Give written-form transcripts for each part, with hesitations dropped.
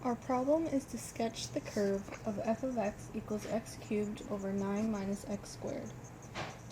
Our problem is to sketch the curve of f of x equals x cubed over 9 minus x squared.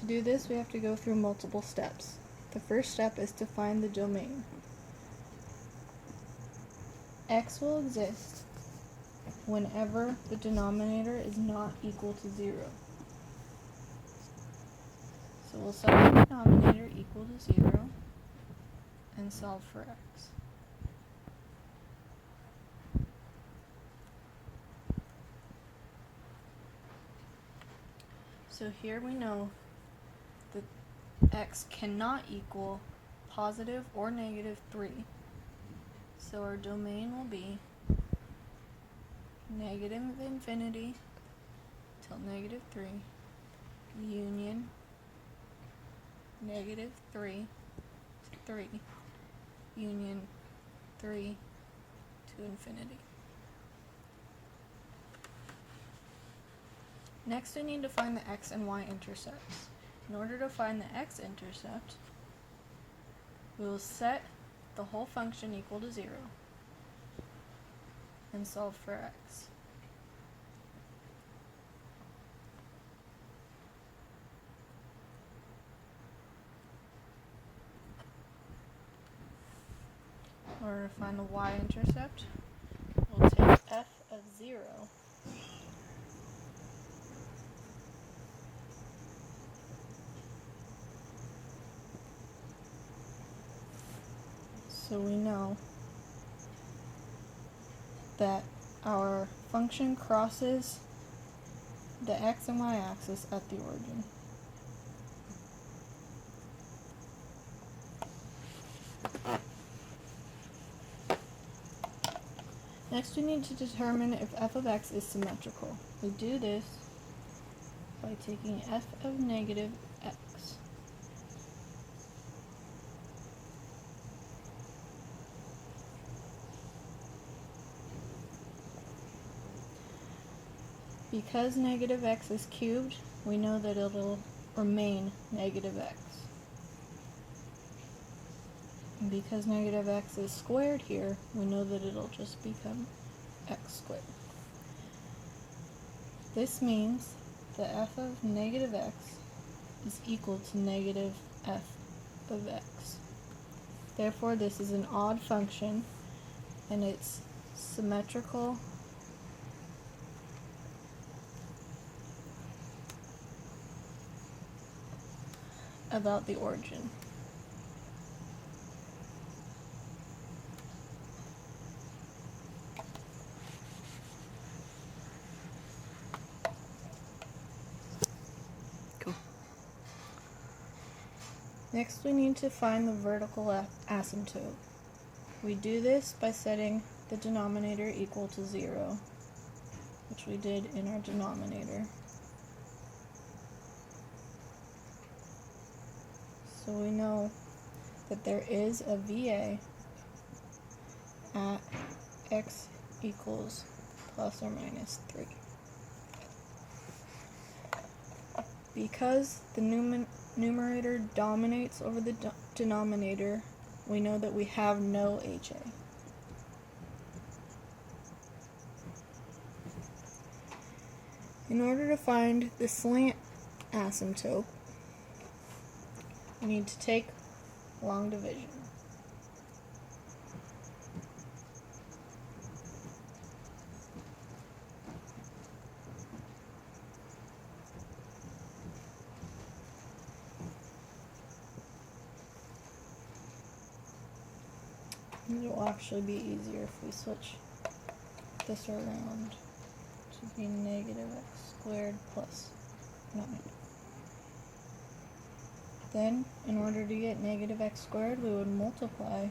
To do this, we have to go through multiple steps. The first step is to find the domain. X will exist whenever the denominator is not equal to 0. So we'll set the denominator equal to 0 and solve for x. So here we know that x cannot equal positive or negative 3. So our domain will be negative infinity till negative 3 union negative 3 to 3 union 3 to infinity. Next, we need to find the x and y intercepts. In order to find the x-intercept, we will set the whole function equal to 0 and solve for x. In order to find the y-intercept, we'll take f of 0 so we know that our function crosses the x and y axis at the origin. Next, we need to determine if f of x is symmetrical. We do this by taking f of negative x. Because negative x is cubed, we know that it'll remain negative x. And because negative x is squared here, we know that it'll just become x squared. This means that f of negative x is equal to negative f of x. Therefore, this is an odd function, and it's symmetrical about the origin. Cool. Next, we need to find the vertical asymptote. We do this by setting the denominator equal to 0, which we did in our denominator. So we know that there is a VA at x equals plus or minus 3. Because the numerator dominates over the denominator, we know that we have no HA. In order to find the slant asymptote, we need to take long division. It will actually be easier if we switch this around to be negative x squared plus 9. Then, in order to get negative x squared, we would multiply,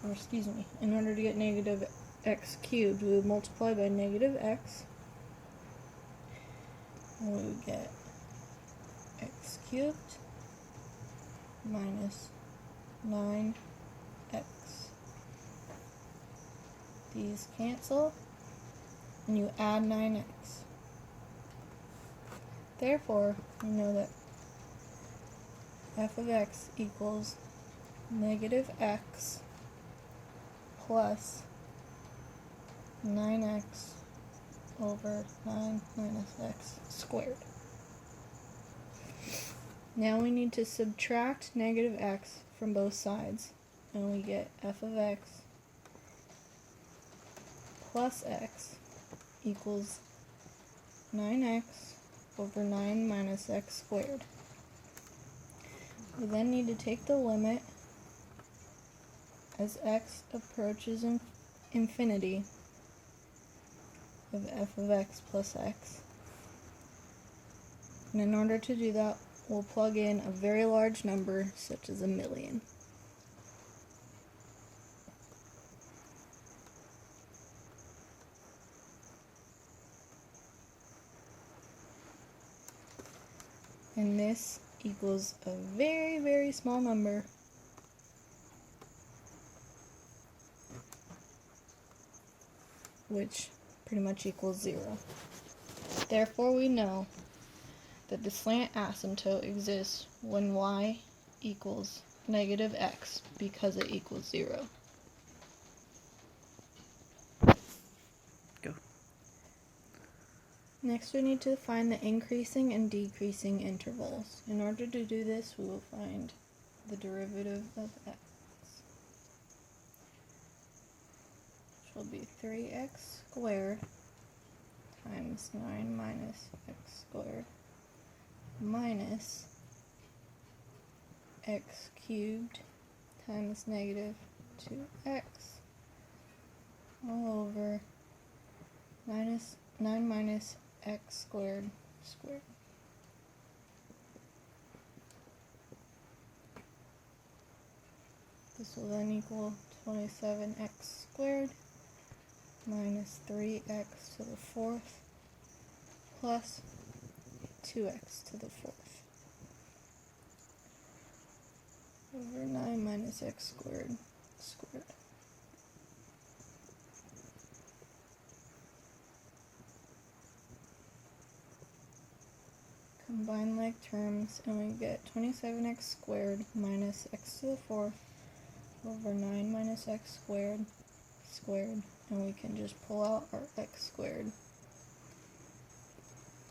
in order to get negative x cubed, we would multiply by negative x, and we would get x cubed minus 9x. These cancel, and you add 9x. Therefore, we know that f of x equals negative x plus 9x over 9 minus x squared. Now we need to subtract negative x from both sides, and we get f of x plus x equals 9x over 9 minus x squared. We then need to take the limit as x approaches infinity of f of x plus x. And in order to do that, we'll plug in a very large number, such as 1,000,000. And this equals a very, very small number, which pretty much equals 0. Therefore, we know that the slant asymptote exists when y equals negative x because it equals 0. Go. Next, we need to find the increasing and decreasing intervals. In order to do this, we will find the derivative of x, which will be 3x squared times 9 minus x squared minus x cubed times negative 2x all over 9 minus x squared squared. This will then equal 27x squared minus 3x to the 4th plus 2x to the 4th over 9 minus x squared squared. Combine like terms and we get 27x squared minus x to the 4th over 9 minus x squared squared, and we can just pull out our x squared.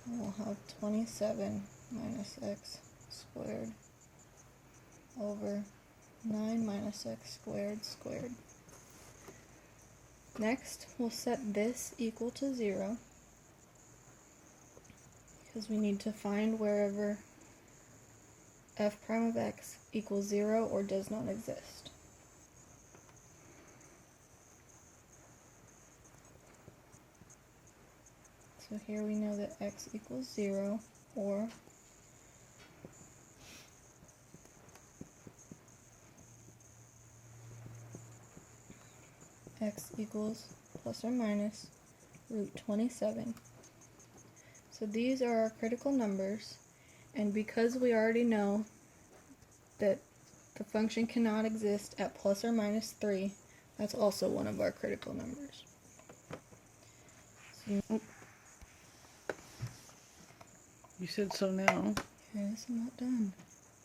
And we'll have 27 minus x squared over 9 minus x squared squared. Next, we'll set this equal to 0 because we need to find wherever f prime of x equals 0 or does not exist. So here we know that x equals 0, or x equals plus or minus root 27. So these are our critical numbers, and because we already know that the function cannot exist at plus or minus 3, that's also one of our critical numbers. So, You said so now. yes, I'm not done.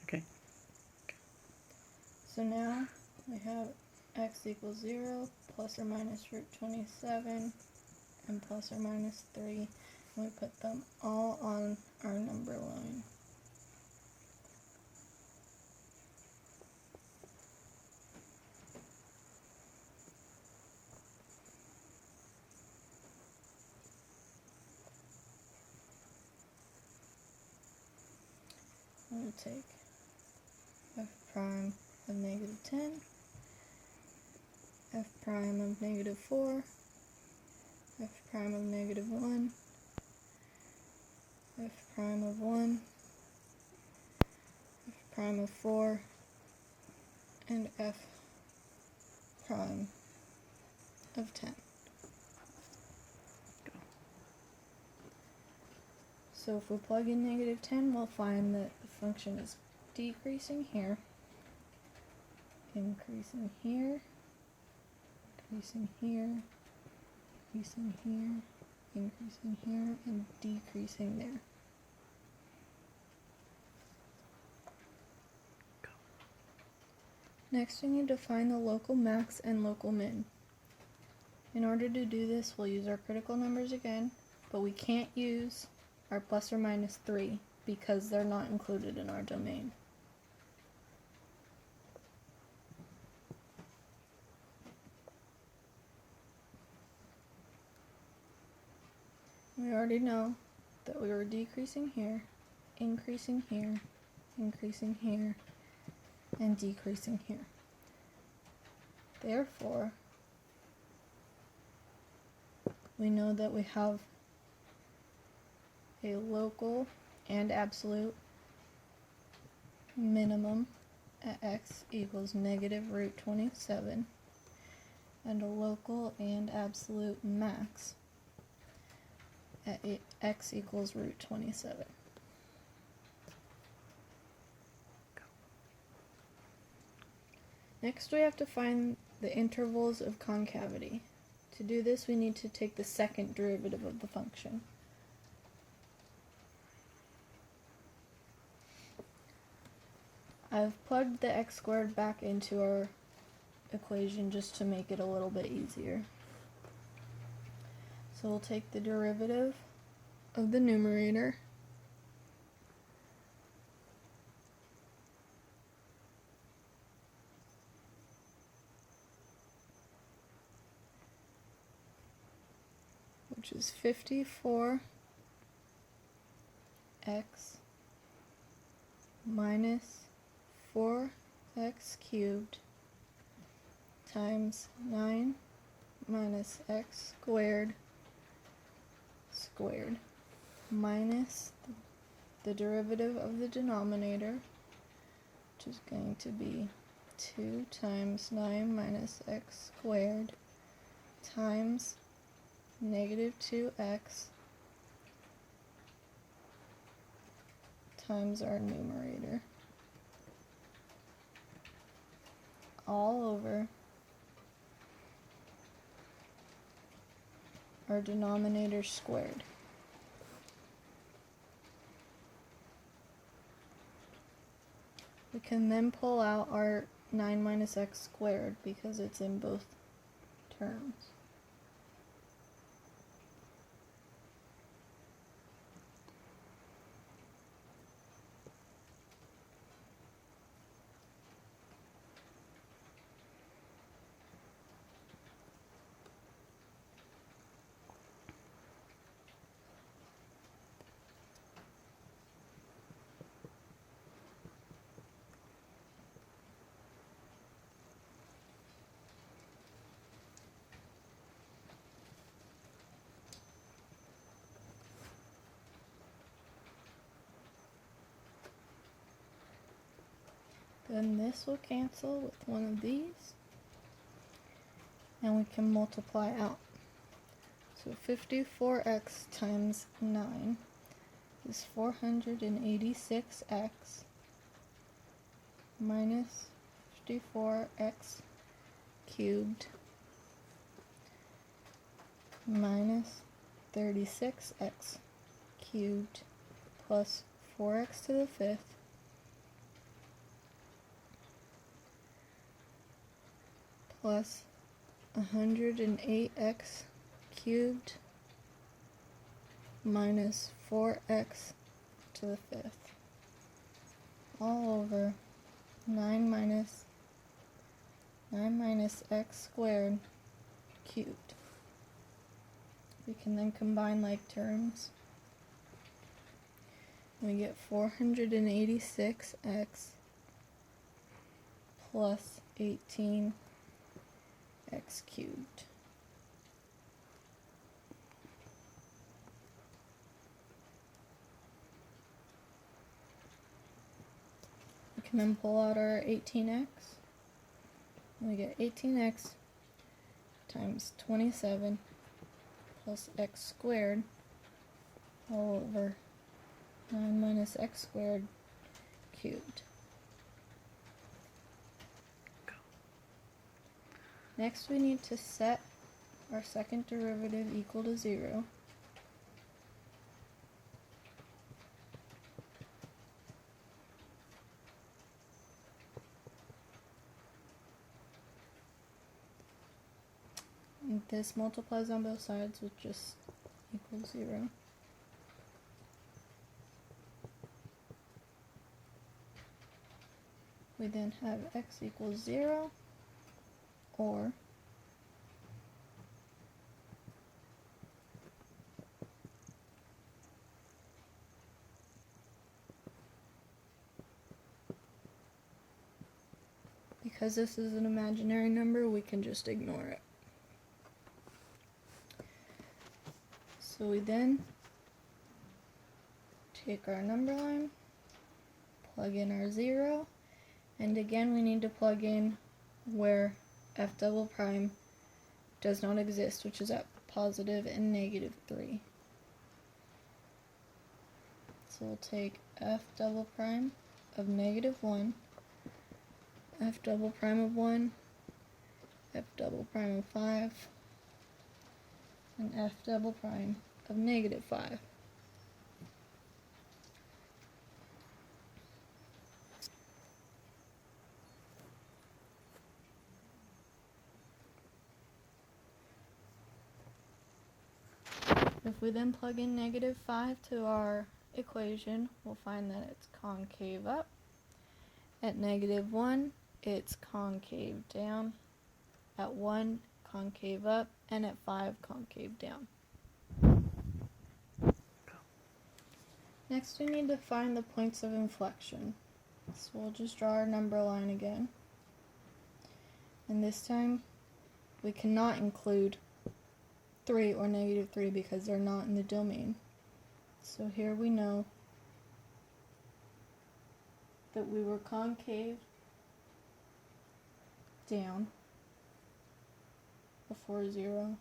Okay. So now we have x equals 0, plus or minus root 27, and plus or minus 3. And we put them all on our number line. We'll take f prime of negative 10, f prime of negative 4, f prime of negative 1, f prime of 1, f prime of 4, and f prime of 10. So if we plug in negative 10, we'll find that the function is decreasing here, increasing here, increasing here, increasing here, increasing here, and decreasing there. Next, we need to find the local max and local min. In order to do this, we'll use our critical numbers again, but we can't use our plus or minus 3 because they're not included in our domain. We already know that we were decreasing here, increasing here, increasing here, and decreasing here. Therefore, we know that we have a local and absolute minimum at x equals negative root 27, and a local and absolute max at x equals root 27. Next, we have to find the intervals of concavity. To do this, we need to take the second derivative of the function. I've plugged the x squared back into our equation just to make it a little bit easier. So we'll take the derivative of the numerator which is 54x minus 4x cubed times 9 minus x squared minus the derivative of the denominator, which is going to be 2 times 9 minus x squared times negative 2x times our numerator, all over our denominator squared. We can then pull out our 9 minus x squared because it's in both terms. Then this will cancel with one of these, and we can multiply out. So 54x times 9 is 486x minus 54x cubed minus 36x cubed plus 4x to the fifth plus 108x cubed minus 4x to the fifth, all over 9 minus x squared cubed. We can then combine like terms. We get 486x plus 18x cubed. We can then pull out our 18x. And we get 18x times 27 plus x squared all over 9 minus x squared cubed. Next, we need to set our second derivative equal to 0. And this multiplies on both sides, which just equals 0. We then have x equals 0, or because this is an imaginary number, we can just ignore it. So we then take our number line, plug in our 0, and again we need to plug in where f double prime does not exist, which is at positive and negative 3. So we'll take f double prime of negative 1, f double prime of 1, f double prime of 5, and f double prime of negative 5. If we then plug in negative 5 to our equation, we'll find that it's concave up. At negative 1, it's concave down. At 1, concave up. And at 5, concave down. Next, we need to find the points of inflection. So we'll just draw our number line again. And this time, we cannot include 3 or negative 3 because they're not in the domain. So here we know that we were concave down before 0,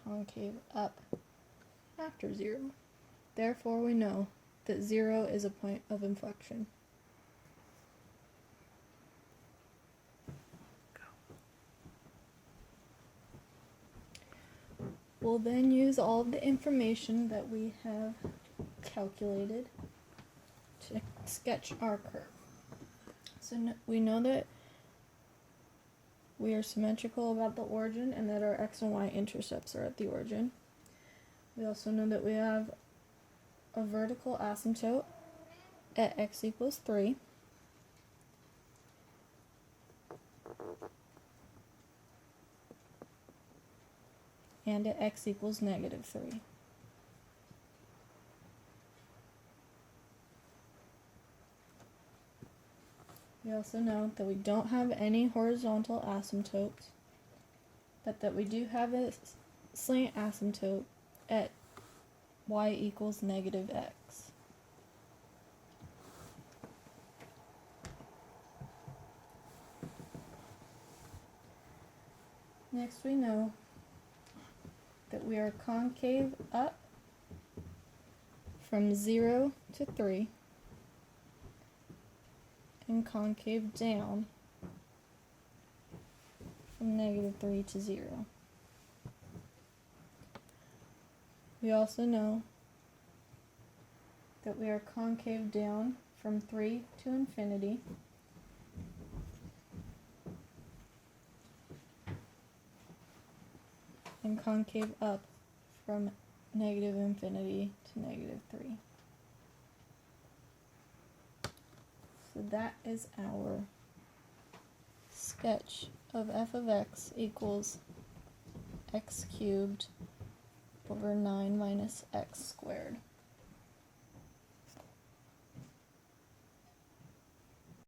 concave up after 0. Therefore, we know that 0 is a point of inflection. We'll then use all of the information that we have calculated to sketch our curve. So we know that we are symmetrical about the origin and that our x and y intercepts are at the origin. We also know that we have a vertical asymptote at x equals 3. And at x equals negative 3. We also know that we don't have any horizontal asymptotes, but that we do have a slant asymptote at y equals negative x. Next, we know that we are concave up from 0 to 3 and concave down from negative 3 to 0. We also know that we are concave down from 3 to infinity and concave up from negative infinity to negative 3. So that is our sketch of f of x equals x cubed over 9 minus x squared.